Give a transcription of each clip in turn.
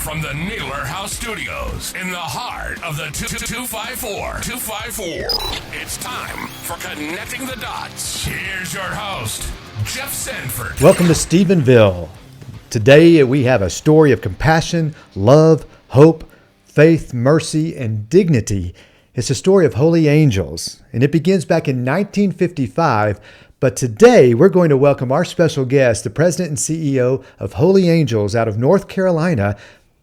from the Naylor House Studios in the heart of the 254. It's time for Connecting the Dots. Here's your host, Jeff Sanford. Welcome to Stephenville. Today we have a story of compassion, love, hope, faith, mercy, and dignity. It's a story of holy angels, and it begins back in 1955. But today we're going to welcome our special guest, the president and CEO of Holy Angels out of North Carolina.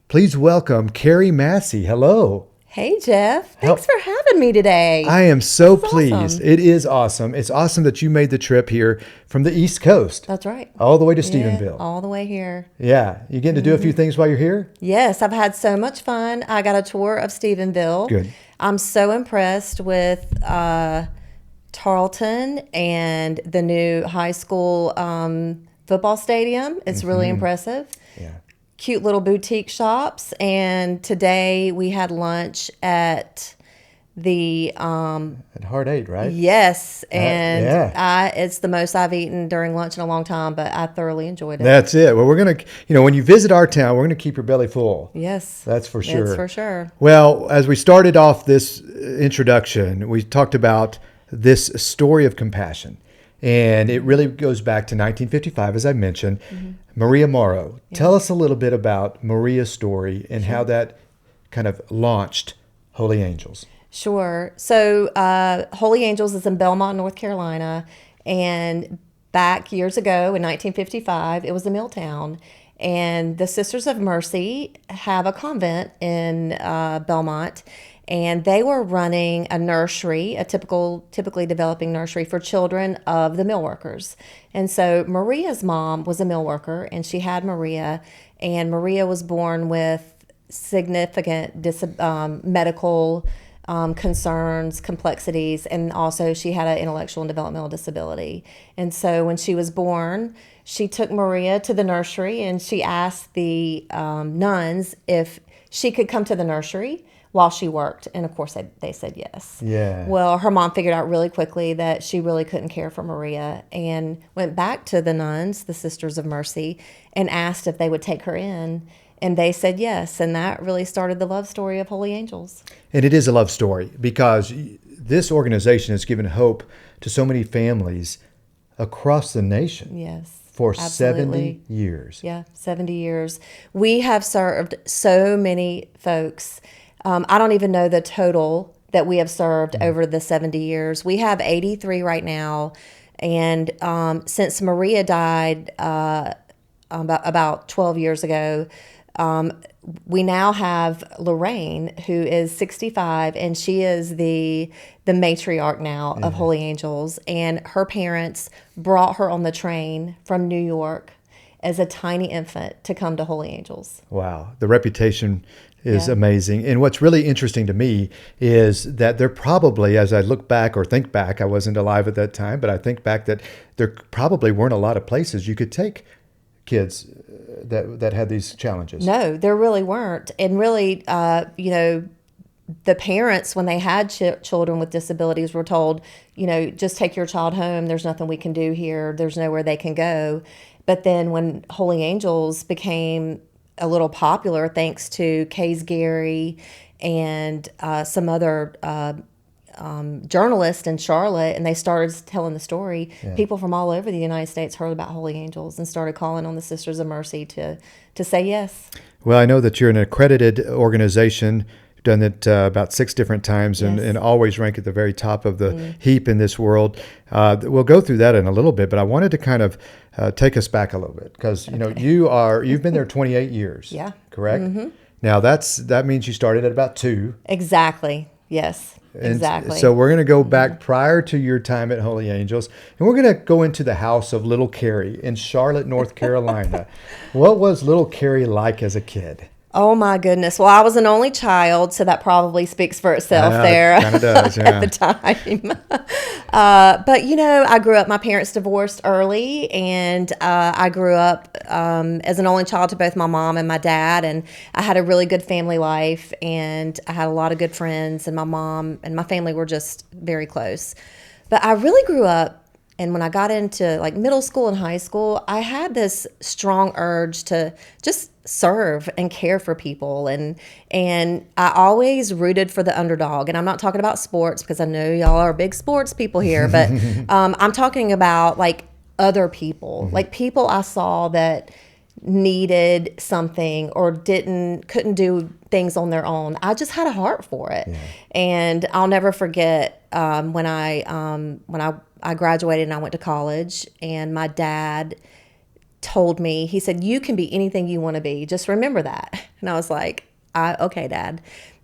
Please welcome Kerri Massey. Hello. Hey, Jeff. Thanks for having me today. I am so That's pleased. awesome. It is awesome. It's awesome that you made the trip here from the East Coast. That's right. All the way to Yeah, Stephenville. all the way here. Yeah. You getting to do a few things while you're here? Yes, I've had so much fun. I got a tour of Stephenville. Good. I'm so impressed with Tarleton and the new high school football stadium. It's really impressive. Yeah. Cute little boutique shops. And today we had lunch at the At Heart 8, right? yes, and yeah. it's the most I've eaten during lunch in a long time, but I thoroughly enjoyed it. That's it. Well, we're going to, when you visit our town, we're going to keep your belly full. Yes. That's for sure. That's for sure. Well, as we started off this introduction, we talked about this story of compassion. And it really goes back to 1955, as I mentioned. Maria Morrow. Tell us a little bit about Maria's story and how that kind of launched Holy Angels. Sure. So Holy Angels is in Belmont, North Carolina. And back years ago in 1955, it was a mill town. And the Sisters of Mercy have a convent in Belmont. And they were running a nursery, a typically developing nursery for children of the mill workers. And so Maria's mom was a mill worker, and she had Maria. And Maria was born with significant medical concerns, complexities, and also she had an intellectual and developmental disability. And so when she was born, she took Maria to the nursery and she asked the nuns if she could come to the nursery while she worked. And of course they said yes. Yeah. Well, her mom figured out really quickly that she really couldn't care for Maria and went back to the nuns, the Sisters of Mercy, and asked if they would take her in. And they said yes, and that really started the love story of Holy Angels. And it is a love story because this organization has given hope to so many families across the nation. Yes. For Absolutely. 70 years. Yeah, 70 years. We have served so many folks. I don't even know the total that we have served over the 70 years. We have 83 right now. And since Maria died about 12 years ago, we now have Lorraine, who is 65, and she is the matriarch now of Holy Angels. And her parents brought her on the train from New York as a tiny infant to come to Holy Angels. Wow. The reputation is Yeah. amazing. And what's really interesting to me is that there probably, as I look back or think back, I wasn't alive at that time, but I think back that there probably weren't a lot of places you could take kids that had these challenges. No, there really weren't. And really, the parents, when they had children with disabilities, were told, just take your child home. There's nothing we can do here. There's nowhere they can go. But then when Holy Angels became a little popular, thanks to Case Gary and some other journalists in Charlotte, and they started telling the story, people from all over the United States heard about Holy Angels and started calling on the Sisters of Mercy to say yes. Well, I know that you're an accredited organization. You've done it about 6 different times and always rank at the very top of the heap in this world. We'll go through that in a little bit, but I wanted to kind of take us back a little bit because, you've been there 28 years. Yeah. Correct? Mm-hmm. Now, that means you started at about 2. Exactly. Yes. And exactly. so we're going to go back prior to your time at Holy Angels, and we're going to go into the house of little Kerri in Charlotte, North Carolina. What was little Kerri like as a kid? Oh my goodness. Well, I was an only child, so that probably speaks for itself there. It kind of does, yeah. At the time. But, I grew up, my parents divorced early, and I grew up as an only child to both my mom and my dad, and I had a really good family life, and I had a lot of good friends, and my mom and my family were just very close. But I really grew up and when I got into like middle school and high school, I had this strong urge to just serve and care for people. And I always rooted for the underdog. And I'm not talking about sports because I know y'all are big sports people here, but I'm talking about like other people, like people I saw that needed something or couldn't do things on their own. I just had a heart for it. Yeah. And I'll never forget when I graduated and I went to college, and my dad told me, he said, "You can be anything you want to be. Just remember that." And I was like, "Okay, Dad."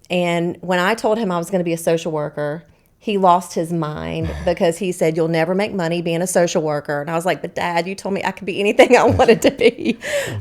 And when I told him I was going to be a social worker, he lost his mind because he said, "You'll never make money being a social worker." And I was like, "But Dad, you told me I could be anything I wanted to be."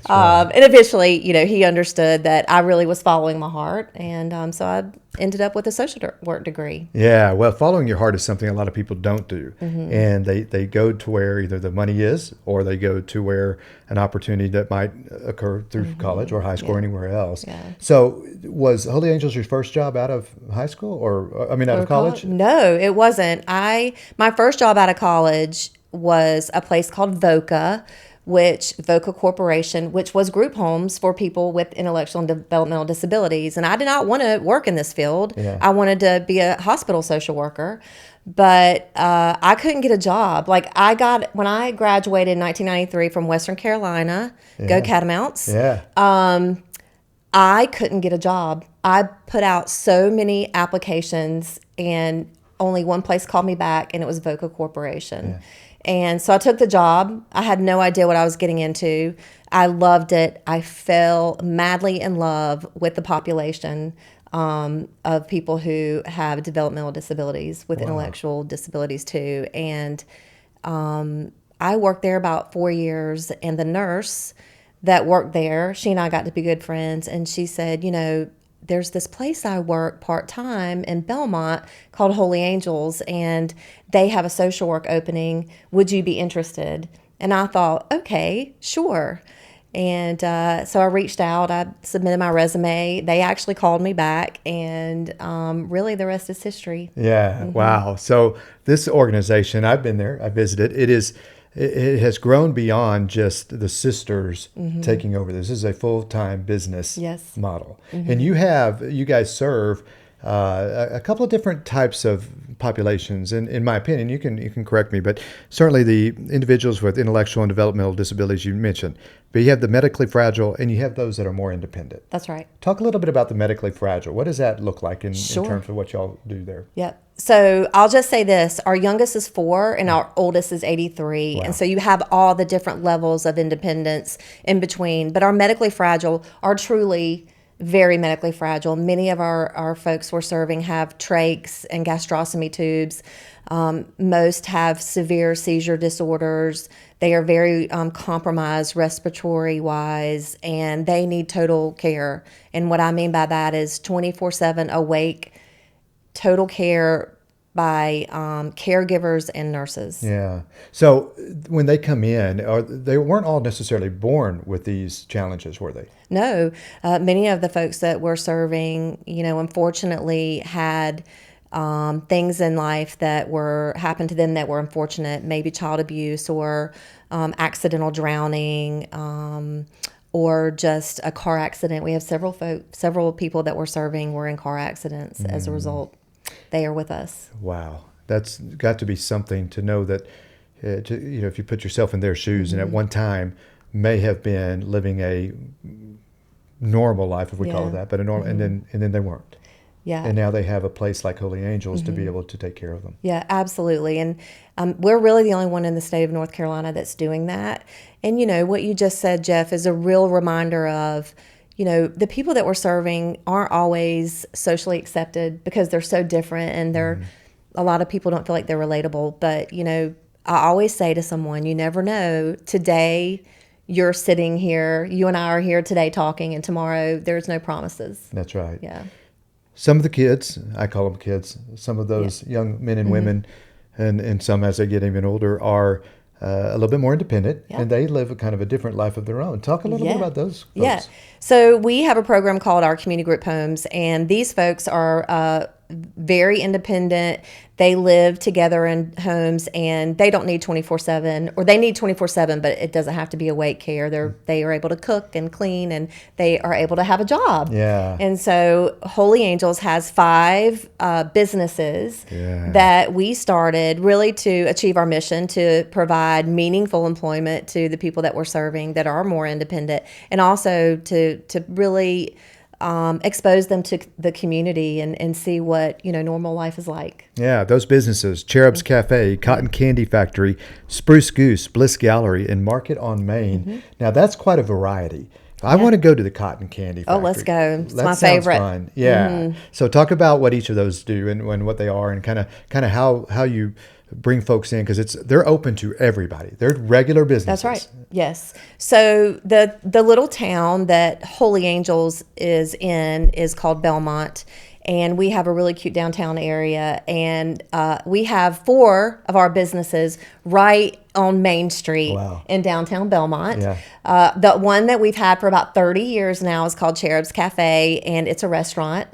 Right. And eventually, he understood that I really was following my heart. And so I ended up with a social work degree. Yeah, well, following your heart is something a lot of people don't do. Mm-hmm. And they go to where either the money is, or they go to where an opportunity that might occur through mm-hmm. college or high school or anywhere else. Yeah. So was Holy Angels your first job out of high school out of college? No, it wasn't. My first job out of college was a place called VOCA Corporation, which was group homes for people with intellectual and developmental disabilities. And I did not want to work in this field. Yeah. I wanted to be a hospital social worker, but I couldn't get a job. Like when I graduated in 1993 from Western Carolina, Go Catamounts. Yeah. I couldn't get a job. I put out so many applications and only one place called me back, and it was VOCA Corporation. Yeah. And so I took the job. I had no idea what I was getting into. I loved it. I fell madly in love with the population of people who have developmental disabilities, with intellectual disabilities too. And I worked there about 4 years, and the nurse that worked there, she and I got to be good friends, and she said, there's this place I work part-time in Belmont called Holy Angels, and they have a social work opening. Would you be interested? And I thought, okay, sure. And so I reached out. I submitted my resume. They actually called me back, and really the rest is history. Yeah, mm-hmm. Wow. So this organization, I've been there, I visited. It has grown beyond just the sisters mm-hmm. taking over. This is a full-time business model. Mm-hmm. And you guys serve a couple of different types of populations. And in my opinion, you can correct me, but certainly the individuals with intellectual and developmental disabilities you mentioned. But you have the medically fragile, and you have those that are more independent. That's right. Talk a little bit about the medically fragile. What does that look like in terms of what y'all do there? Yep. So I'll just say this. Our youngest is 4 and our oldest is 83. Wow. And so you have all the different levels of independence in between. But our medically fragile are truly very medically fragile. Many of our folks we're serving have trachs and gastrostomy tubes. Most have severe seizure disorders. They are very compromised respiratory-wise, and they need total care. And what I mean by that is 24/7 awake, total care by caregivers and nurses. Yeah. So when they come in, they weren't all necessarily born with these challenges, were they? No. Many of the folks that we're serving, unfortunately had things in life that happened to them that were unfortunate, maybe child abuse or accidental drowning, or just a car accident. We have several people that we're serving were in car accidents as a result. They are with us. Wow. That's got to be something to know that, if you put yourself in their shoes mm-hmm. and at one time may have been living a normal life, if we call it that, but mm-hmm. and then they weren't. Yeah. And now they have a place like Holy Angels mm-hmm. to be able to take care of them. Yeah, absolutely. And we're really the only one in the state of North Carolina that's doing that. And, what you just said, Jeff, is a real reminder of, the people that we're serving aren't always socially accepted because they're so different, and a lot of people don't feel like they're relatable. But, I always say to someone, you never know. Today, you're sitting here, you and I are here today talking, and tomorrow there's no promises. That's right. Yeah. Some of the kids, I call them kids, some of those young men and mm-hmm. women, and some as they get even older, are a little bit more independent, and they live a kind of a different life of their own. Talk a little bit about those folks. Yeah. So we have a program called our Community Group Homes, and these folks are very independent. They live together in homes, and they don't need 24/7, or they need 24/7, but it doesn't have to be awake care. They are able to cook and clean, and they are able to have a job. Yeah. And so Holy Angels has 5 businesses that we started really to achieve our mission to provide meaningful employment to the people that we're serving that are more independent, and also to really expose them to the community and see what normal life is like. Yeah, those businesses: Cherub's Cafe, Cotton Candy Factory, Spruce Goose, Bliss Gallery, and Market on Main. Now that's quite a variety. I want to go to the Cotton Candy Factory. Oh, let's go. It's that my sounds favorite. Fun. Yeah. So talk about what each of those do and what they are, and kind of how you bring folks in, because they're open to everybody. They're regular businesses. That's right. Yes. So the little town that Holy Angels is in is called Belmont, and we have a really cute downtown area, and we have 4 of our businesses right on Main Street in downtown Belmont. Yeah. The one that we've had for about 30 years now is called Cherub's Cafe, and it's a restaurant.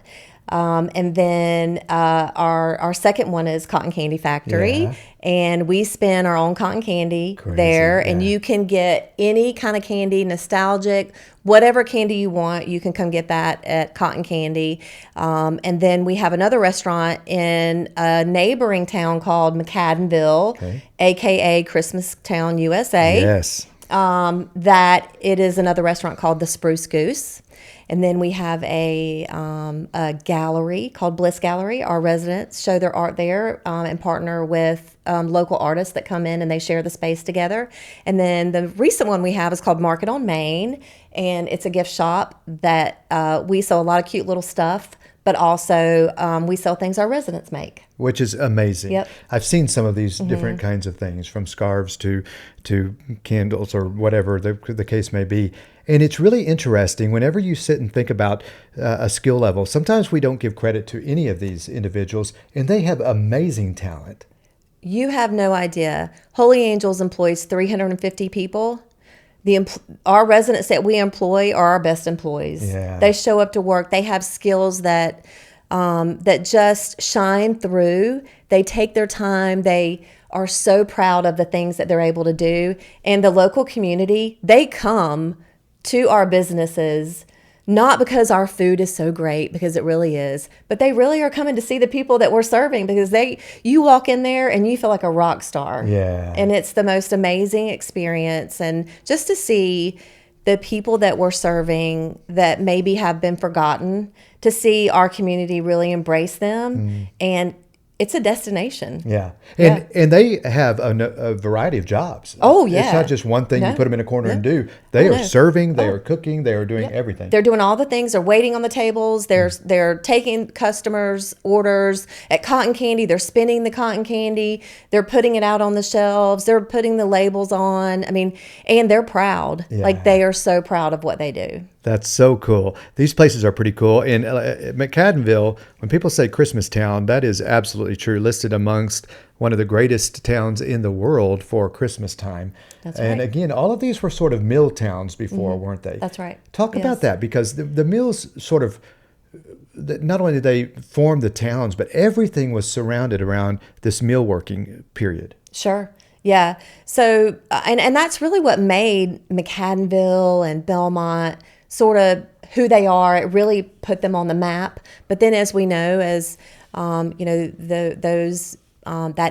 And then our second one is Cotton Candy Factory, and we spin our own cotton candy there, and you can get any kind of candy, nostalgic, whatever candy you want, you can come get that at Cotton Candy. And then we have another restaurant in a neighboring town called McAdenville, aka Christmas Town, USA. Yes. That it is another restaurant called the Spruce Goose. And then we have a gallery called Bliss Gallery. Our residents show their art there and partner with local artists that come in, and they share the space together. And then the recent one we have is called Market on Main, and it's a gift shop that we sell a lot of cute little stuff, but also we sell things our residents make. Which is amazing. Yep. I've seen some of these different kinds of things, from scarves to candles or whatever the case may be. And it's really interesting whenever you sit and think about a skill level. Sometimes we don't give credit to any of these individuals, and they have amazing talent. You have no idea. Holy Angels employs 350 people. Our residents that we employ are our best employees. Yeah. They show up to work. They have skills that just shine through. They take their time. They are so proud of the things that they're able to do. And the local community, they come to our businesses, not because our food is so great, because it really is, but they really are coming to see the people that we're serving, because you walk in there and you feel like a rock star. Yeah. And it's the most amazing experience. And just to see the people that we're serving that maybe have been forgotten, to see our community really embrace them, and it's a destination. Yeah. And they have a variety of jobs. Oh, yeah. It's not just one thing you put them in a corner and do. They are serving, they are cooking, they are doing everything. They're doing all the things. They're waiting on the tables. They're taking customers' orders. At Cotton Candy, they're spinning the cotton candy. They're putting it out on the shelves. They're putting the labels on. I mean, and they're proud. Yeah. Like, they are so proud of what they do. That's so cool. These places are pretty cool. And McAdenville, when people say Christmas town, that is absolutely true. Listed amongst one of the greatest towns in the world for Christmas time. That's and right. again, all of these were sort of mill towns before, weren't they? That's right. Talk about that, because the mills sort of, not only did they form the towns, but everything was surrounded around this mill working period. Sure. Yeah. So, and that's really what made McAdenville and Belmont sort of who they are. It really put them on the map. But then, as we know, as that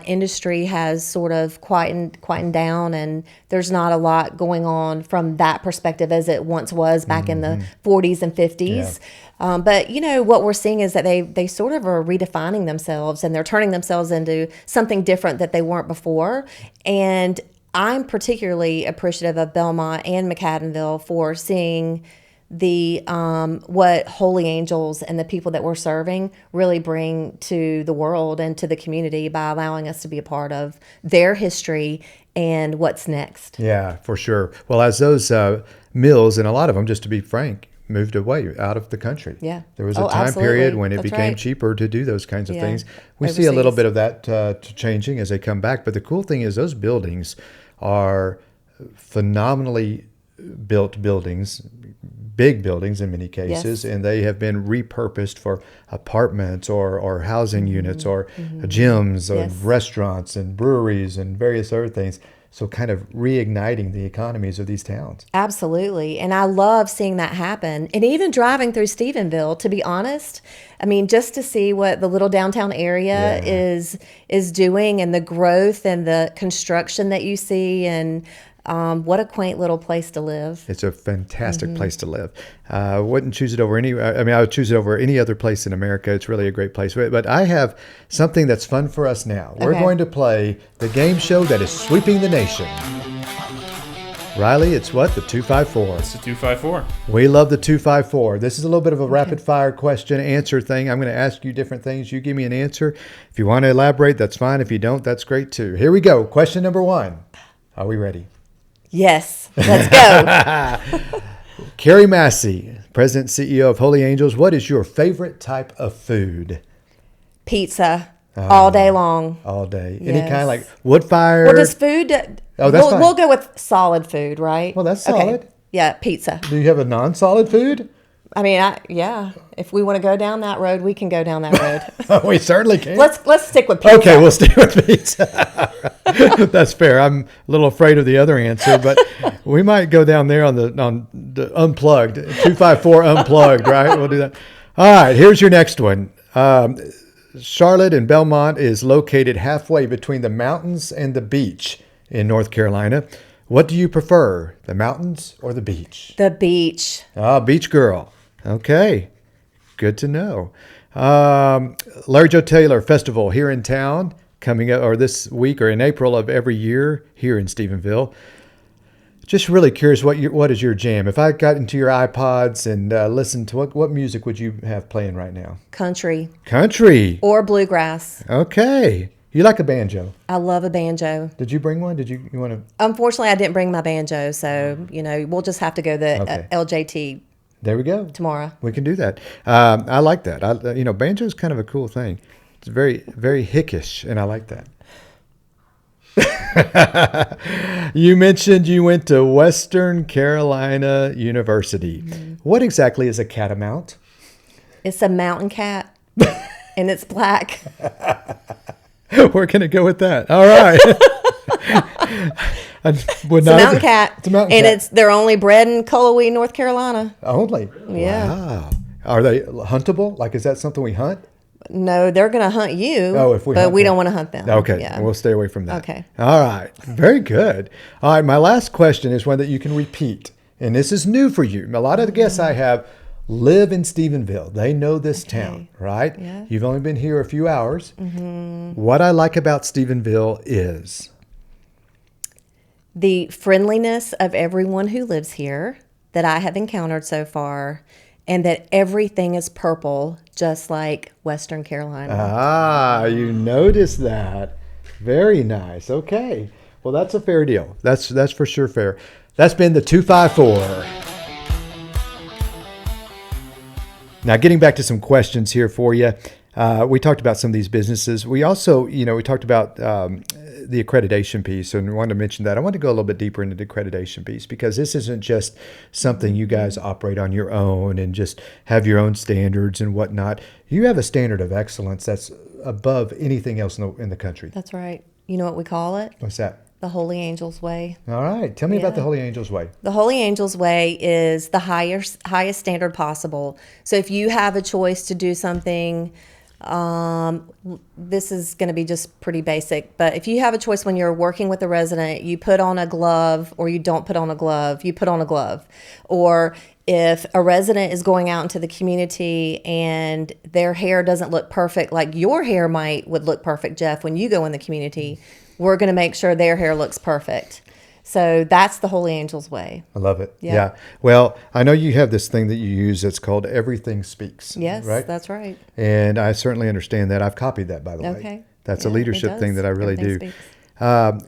industry has sort of quietened down, and there's not a lot going on from that perspective as it once was back in the 40s and 50s. Yeah. But what we're seeing is that they sort of are redefining themselves, and they're turning themselves into something different that they weren't before. And I'm particularly appreciative of Belmont and McAdenville for seeing what Holy Angels and the people that we're serving really bring to the world and to the community by allowing us to be a part of their history and what's next. Yeah, for sure. Well, as those mills, and a lot of them, just to be frank, moved away out of the country. Yeah. There was a time absolutely. period when it That's became right. cheaper to do those kinds of things. We see a Overseas. little bit of that changing as they come back. But the cool thing is those buildings are phenomenally built buildings, big buildings in many cases, Yes. and they have been repurposed for apartments or housing units or gyms or Yes. restaurants and breweries and various other things. So kind of reigniting the economies of these towns. Absolutely. And I love seeing that happen. And even driving through Stephenville, to be honest, I mean, just to see what the little downtown area Yeah. is doing and the growth and the construction that you see, and what a quaint little place to live. It's a fantastic place to live. I wouldn't choose it over any. I mean, I would choose it over any other place in America. It's really a great place. But I have something that's fun for us now. We're Okay. going to play the game show that is sweeping the nation. Riley, it's what? The 254. It's a 254. We love the 254. This is a little bit of a rapid fire question answer thing. I'm going to ask you different things. You give me an answer. If you want to elaborate, that's fine. If you don't, that's great too. Here we go. Question number 1. Are we ready? Yes, let's go. Kerri Massey, President and CEO of Holy Angels. What is your favorite type of food? Pizza all day long. All day. Any Yes. kind, like wood fire? Well, does food? Oh, that's fine. We'll go with solid food, right? Well, that's Okay. solid. Yeah, pizza. Do you have a non-solid food? I mean, yeah. If we want to go down that road, we can go down that road. We certainly can. Let's stick with pizza. Okay, we'll stick with pizza. That's fair. I'm a little afraid of the other answer, but we might go down there on the unplugged 254 unplugged. Right? We'll do that. All right. Here's your next one. Charlotte and Belmont is located halfway between the mountains and the beach in North Carolina. What do you prefer, the mountains or the beach? The beach. Ah, beach girl. Okay, good to know. Larry Joe Taylor Festival here in town, coming up, or this week, or in April of every year here in Stephenville. Just really curious, what is your jam? If I got into your iPods and listened to what music would you have playing right now? Country Country. or bluegrass. Okay. You like a banjo? I love a banjo. Did you bring one? You want to? Unfortunately, I didn't bring my banjo, so we'll just have to go the Okay. LJT There we go. tomorrow. We can do that. I like that. Banjo is kind of a cool thing. It's very, very hickish, and I like that. You mentioned you went to Western Carolina University. Mm-hmm. What exactly is a catamount? It's a mountain cat, and it's black. We're going to go with that. All right. It's a mountain cat. It's a mountain and cat. they're only bred in Cullowhee, North Carolina. Only? Yeah. Wow. Are they huntable? Like, is that something we hunt? No, they're going to hunt you. Oh, if we but hunt we them. don't want to hunt them. Okay, Yeah. we'll stay away from that. Okay. All right, very good. All right, my last question is one that you can repeat, and this is new for you. A lot of the guests I have live in Stephenville. They know this town, right? Yeah. You've only been here a few hours. Mm-hmm. What I like about Stephenville is The friendliness of everyone who lives here that I have encountered so far, and that everything is purple, just like Western Carolina. Ah, you noticed that. Very nice. Okay. Well, that's a fair deal. That's for sure fair. That's been the 254. Now, getting back to some questions here for you. We talked about some of these businesses. We also, we talked about the accreditation piece, and we wanted to mention that. I want to go a little bit deeper into the accreditation piece, because this isn't just something you guys operate on your own and just have your own standards and whatnot. You have a standard of excellence that's above anything else in the country. That's right. You know what we call it? What's that? The Holy Angels Way. All right. Tell me about Yeah. the Holy Angels Way. The Holy Angels Way is the highest standard possible. So if you have a choice to do something, this is going to be just pretty basic, but if you have a choice when you're working with a resident, you put on a glove or you don't put on a glove, you put on a glove. Or if a resident is going out into the community and their hair doesn't look perfect, like your hair would look perfect, Jeff, when you go in the community, we're going to make sure their hair looks perfect. So that's the Holy Angels Way. I love it. Yeah. Yeah. Well, I know you have this thing that you use that's called Everything Speaks. Yes, Right? that's right. And I certainly understand that. I've copied that, by the way. Okay. That's a Yeah, it leadership thing does. that I really Everything do. speaks. A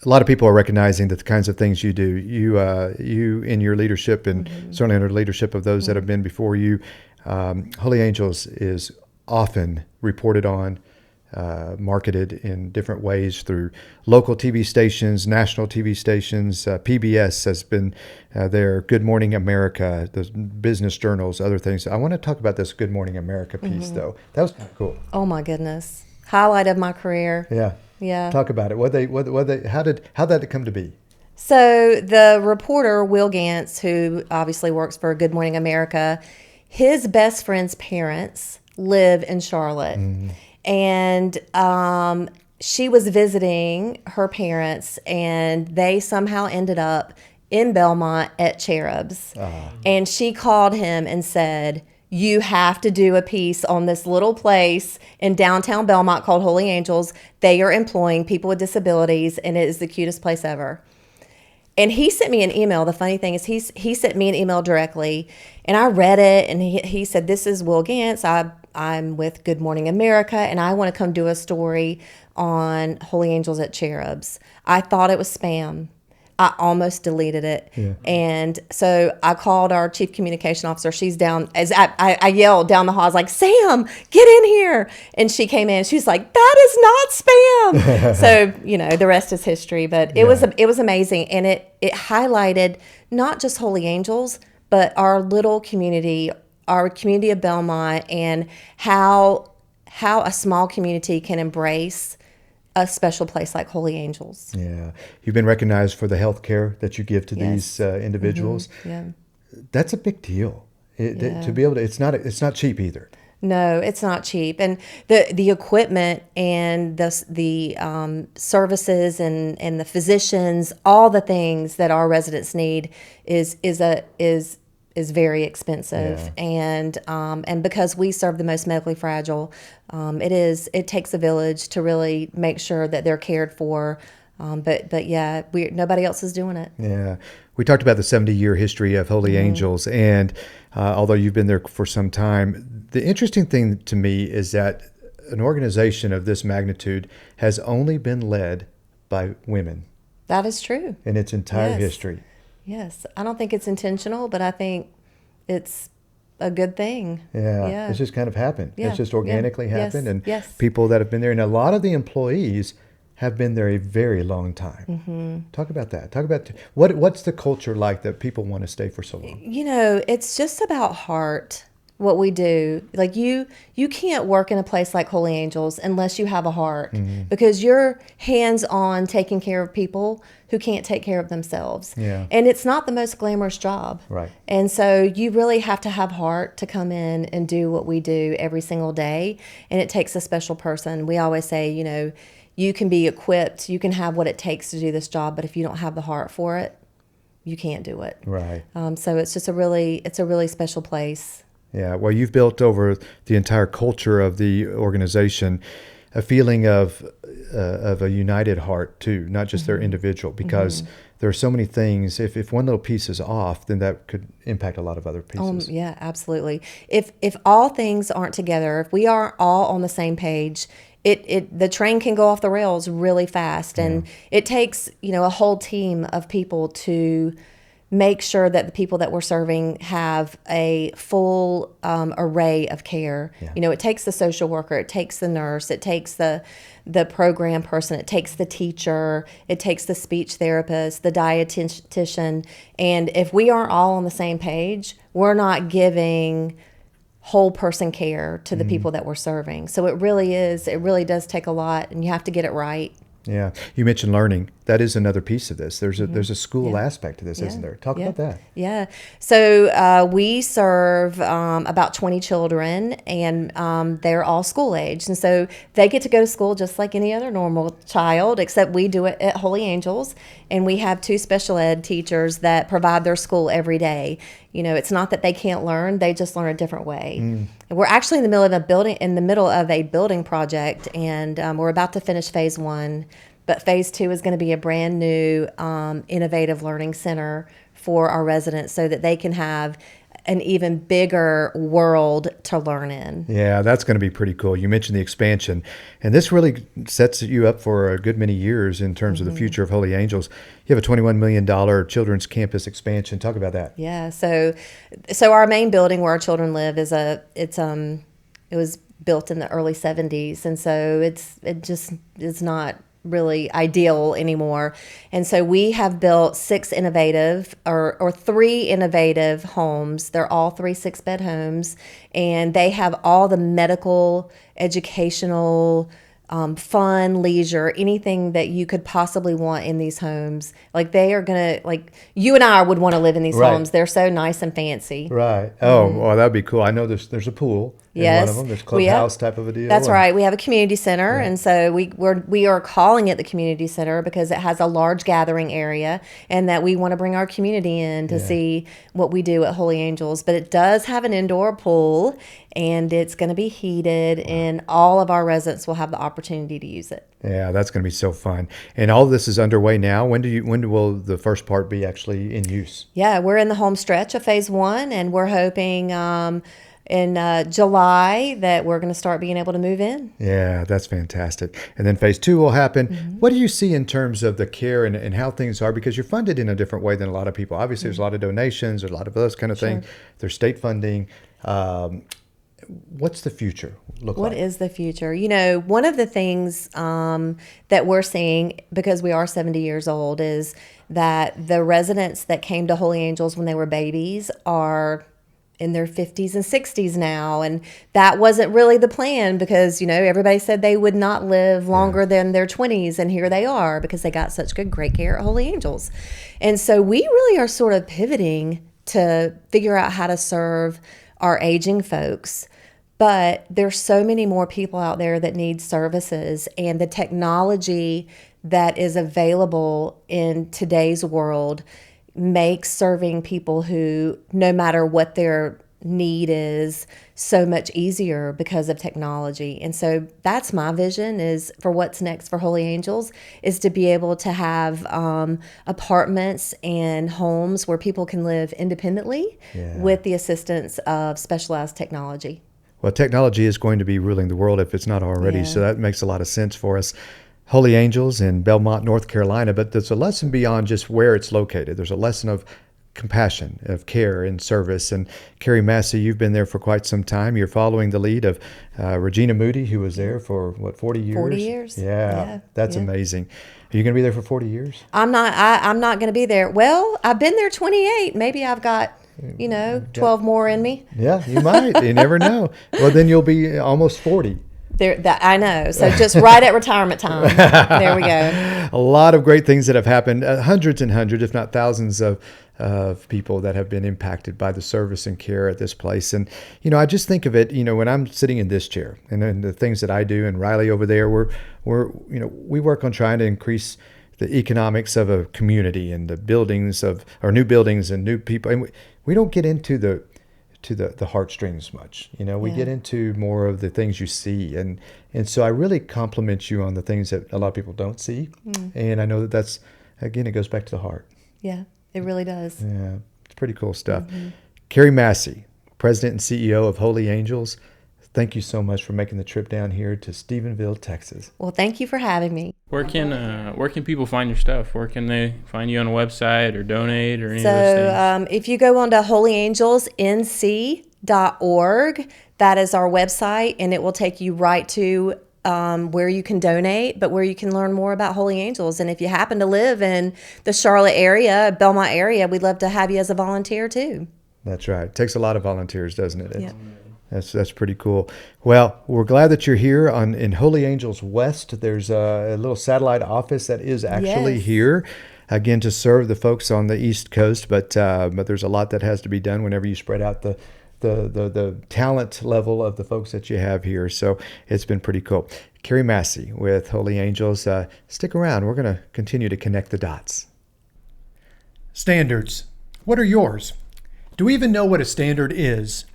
lot of people are recognizing that the kinds of things you do, you in your leadership, and certainly under the leadership of those that have been before you, Holy Angels is often reported on marketed in different ways through local TV stations, national TV stations. PBS has been there, Good Morning America, the business journals, other things. I want to talk about this Good Morning America piece, though. That was kind of cool. Oh my goodness. Highlight of my career. Yeah. Yeah. Talk about it. How did it come to be? So the reporter, Will Gantz, who obviously works for Good Morning America, his best friend's parents live in Charlotte. And she was visiting her parents, and they somehow ended up in Belmont at Cherub's. And she called him and said, you have to do a piece on this little place in downtown Belmont called Holy Angels. They are employing people with disabilities, and it is the cutest place ever. And he sent me an email. The funny thing is he sent me an email directly, and I read it, and he said, this is Will Gantz. I'm with Good Morning America, and I want to come do a story on Holy Angels at Cherub's. I thought it was spam. I almost deleted it. Yeah. And so I called our chief communication officer. She's down, as I yelled down the hall. I was like, Sam, get in here. And she came in. She's like, that is not spam. So, the rest is history. But it was amazing. And it highlighted not just Holy Angels, but our little community, our community of Belmont, and how a small community can embrace a special place like Holy Angels. Yeah. You've been recognized for the health care that you give to these individuals. Yeah. That's a big deal. To be able to, it's not cheap either. No, it's not cheap. And the equipment and the services and the physicians, all the things that our residents need is very expensive. Yeah. And because we serve the most medically fragile, it takes a village to really make sure that they're cared for. But yeah, nobody else is doing it. Yeah. We talked about the 70-year history of Holy Angels, and although you've been there for some time, the interesting thing to me is that an organization of this magnitude has only been led by women. That is true. In its entire history. Yes. I don't think it's intentional, but I think it's a good thing. Yeah. It's just kind of happened. Yeah. It's just organically happened. Yes. And people that have been there, and a lot of the employees have been there a very long time. Mm-hmm. Talk about that. Talk about what's the culture like that people want to stay for so long? It's just about heart. What we do, like you can't work in a place like Holy Angels unless you have a heart, because you're hands-on taking care of people who can't take care of themselves. Yeah. And it's not the most glamorous job. Right. And so you really have to have heart to come in and do what we do every single day. And it takes a special person. We always say, you can be equipped, you can have what it takes to do this job, but if you don't have the heart for it, you can't do it. Right. So it's just a really special place. Yeah, well, you've built over the entire culture of the organization a feeling of a united heart too, not just their individual, because there are so many things. If one little piece is off, then that could impact a lot of other pieces. Yeah, absolutely. If all things aren't together, if we aren't all on the same page, the train can go off the rails really fast, and it takes a whole team of people to make sure that the people that we're serving have a full array of care. Yeah. It takes the social worker, it takes the nurse, it takes the program person, it takes the teacher, it takes the speech therapist, the dietitian. And if we aren't all on the same page, we're not giving whole person care to the people that we're serving. So it really does take a lot, and you have to get it right. Yeah. You mentioned learning. That is another piece of this. There's a school aspect to this, isn't there? Talk about that. Yeah. So we serve about 20 children, and they're all school age. And so they get to go to school just like any other normal child, except we do it at Holy Angels. And we have 2 special ed teachers that provide their school every day. It's not that they can't learn, they just learn a different way. And we're actually in the middle of a building project, and we're about to finish phase 1. But phase 2 is going to be a brand new innovative learning center for our residents, so that they can have an even bigger world to learn in. Yeah, that's going to be pretty cool. You mentioned the expansion, and this really sets you up for a good many years in terms of the future of Holy Angels. You have a $21 million children's campus expansion. Talk about that. Yeah, so our main building where our children live it was built in the early 70s. And so it just is not really ideal anymore. And so we have built 6 innovative or 3 innovative homes. They're all 3 6-bed homes, and they have all the medical, educational, fun, leisure, anything that you could possibly want in these homes. Like they are going to, like you and I would want to live in these homes. They're so nice and fancy. Right. Oh, well, that'd be cool. I know there's a pool in one of them. There's clubhouse type of a deal. That's right. We have a community center, and so we are calling it the community center because it has a large gathering area, and that we want to bring our community in to see what we do at Holy Angels. But it does have an indoor pool, and it's going to be heated, and all of our residents will have the opportunity to use it. Yeah, that's going to be so fun. And all of this is underway now. When will the first part be actually in use? Yeah, we're in the home stretch of phase 1, and we're hoping in July that we're going to start being able to move in. Yeah, that's fantastic. And then phase 2 will happen. What do you see in terms of the care and how things are? Because you're funded in a different way than a lot of people. Obviously, there's a lot of donations, there's a lot of those kind of things. There's state funding. What's the future look like? What is the future? You know, one of the things that we're seeing, because we are 70 years old, is that the residents that came to Holy Angels when they were babies are in their 50s and 60s now. And that wasn't really the plan because, you know, everybody said they would not live longer than their 20s. And here they are because they got such great care at Holy Angels. And so we really are sort of pivoting to figure out how to serve our aging folks. But there's so many more people out there that need services, and the technology that is available in today's world makes serving people who, no matter what their need is, so much easier because of technology. And so that's my vision is for what's next for Holy Angels, is to be able to have apartments and homes where people can live independently with the assistance of specialized technology. Well, technology is going to be ruling the world if it's not already, so that makes a lot of sense for us. Holy Angels in Belmont, North Carolina, but there's a lesson beyond just where it's located. There's a lesson of compassion, of care and service. And Kerri Massey, you've been there for quite some time. You're following the lead of Regina Moody, who was there for, 40 years? 40 years. Yeah, that's amazing. Are you going to be there for 40 years? I'm not going to be there. Well, I've been there 28. Maybe I've got 12 more in me. Yeah, you might. You never know. Well, then you'll be almost 40. I know. So just right at retirement time. There we go. A lot of great things that have happened. Hundreds and hundreds, if not thousands of people that have been impacted by the service and care at this place. And, I just think of it, when I'm sitting in this chair and then the things that I do, and Riley over there, we work on trying to increase the economics of a community and the buildings or new buildings and new people. And we don't get into the heartstrings much. We get into more of the things you see. And so I really compliment you on the things that a lot of people don't see. And I know that's, again, it goes back to the heart. Yeah, it really does. Yeah, it's pretty cool stuff. Kerri Massey, President and CEO of Holy Angels, thank you so much for making the trip down here to Stephenville, Texas. Well, thank you for having me. Where can people find your stuff? Where can they find you on a website or donate or any of those things? If you go on to holyangelsnc.org, that is our website, and it will take you right to where you can donate, but where you can learn more about Holy Angels. And if you happen to live in the Charlotte area, Belmont area, we'd love to have you as a volunteer too. That's right. It takes a lot of volunteers, doesn't it? Yeah. That's pretty cool. Well, we're glad that you're here in Holy Angels West. There's a little satellite office that is actually here, again, to serve the folks on the East Coast. But there's a lot that has to be done whenever you spread out the talent level of the folks that you have here. So it's been pretty cool. Kerri Massey with Holy Angels. Stick around. We're going to continue to connect the dots. Standards. What are yours? Do we even know what a standard is?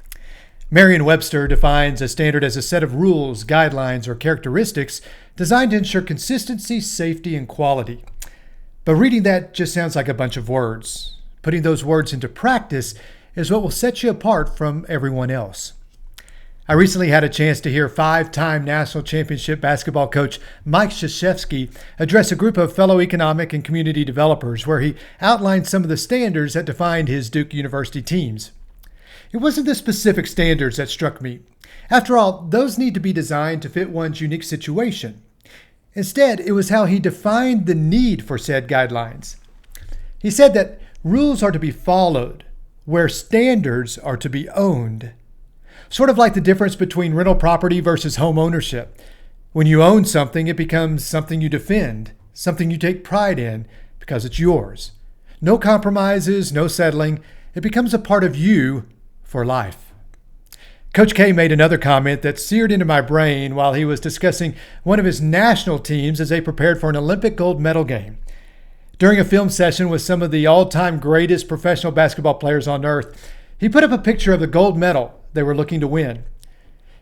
Merriam-Webster defines a standard as a set of rules, guidelines, or characteristics designed to ensure consistency, safety, and quality. But reading that just sounds like a bunch of words. Putting those words into practice is what will set you apart from everyone else. I recently had a chance to hear 5-time national championship basketball coach Mike Krzyzewski address a group of fellow economic and community developers where he outlined some of the standards that defined his Duke University teams. It wasn't the specific standards that struck me. After all, those need to be designed to fit one's unique situation. Instead, it was how he defined the need for said guidelines. He said that rules are to be followed, where standards are to be owned. Sort of like the difference between rental property versus home ownership. When you own something, it becomes something you defend, something you take pride in because it's yours. No compromises, no settling. It becomes a part of you for life. Coach K made another comment that seared into my brain while he was discussing one of his national teams as they prepared for an Olympic gold medal game. During a film session with some of the all-time greatest professional basketball players on earth, he put up a picture of the gold medal they were looking to win.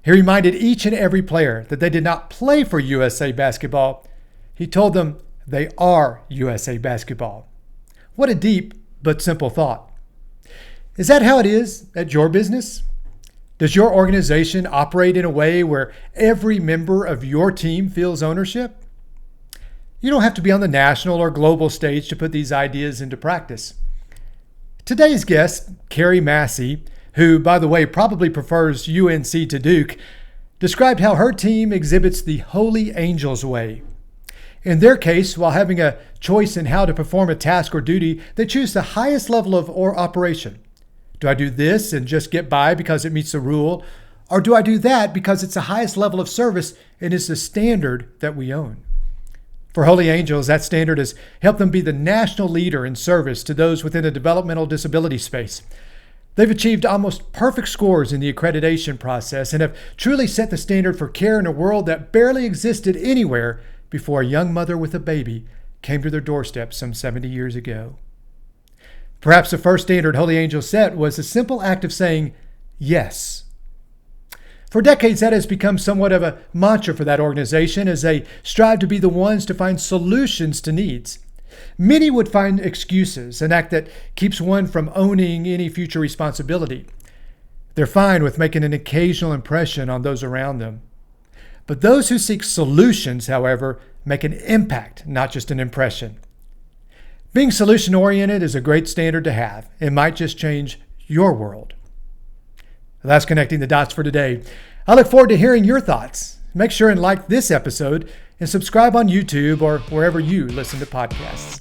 He reminded each and every player that they did not play for USA basketball. He told them they are USA basketball. What a deep but simple thought. Is that how it is at your business? Does your organization operate in a way where every member of your team feels ownership? You don't have to be on the national or global stage to put these ideas into practice. Today's guest, Kerri Massey, who, by the way, probably prefers UNC to Duke, described how her team exhibits the Holy Angels way. In their case, while having a choice in how to perform a task or duty, they choose the highest level of operation. Do I do this and just get by because it meets the rule? Or do I do that because it's the highest level of service and is the standard that we own? For Holy Angels, that standard has helped them be the national leader in service to those within the developmental disability space. They've achieved almost perfect scores in the accreditation process and have truly set the standard for care in a world that barely existed anywhere before a young mother with a baby came to their doorstep some 70 years ago. Perhaps the first standard Holy Angels set was the simple act of saying yes. For decades, that has become somewhat of a mantra for that organization as they strive to be the ones to find solutions to needs. Many would find excuses, an act that keeps one from owning any future responsibility. They're fine with making an occasional impression on those around them. But those who seek solutions, however, make an impact, not just an impression. Being solution-oriented is a great standard to have. It might just change your world. That's Connecting the Dots for today. I look forward to hearing your thoughts. Make sure and like this episode and subscribe on YouTube or wherever you listen to podcasts.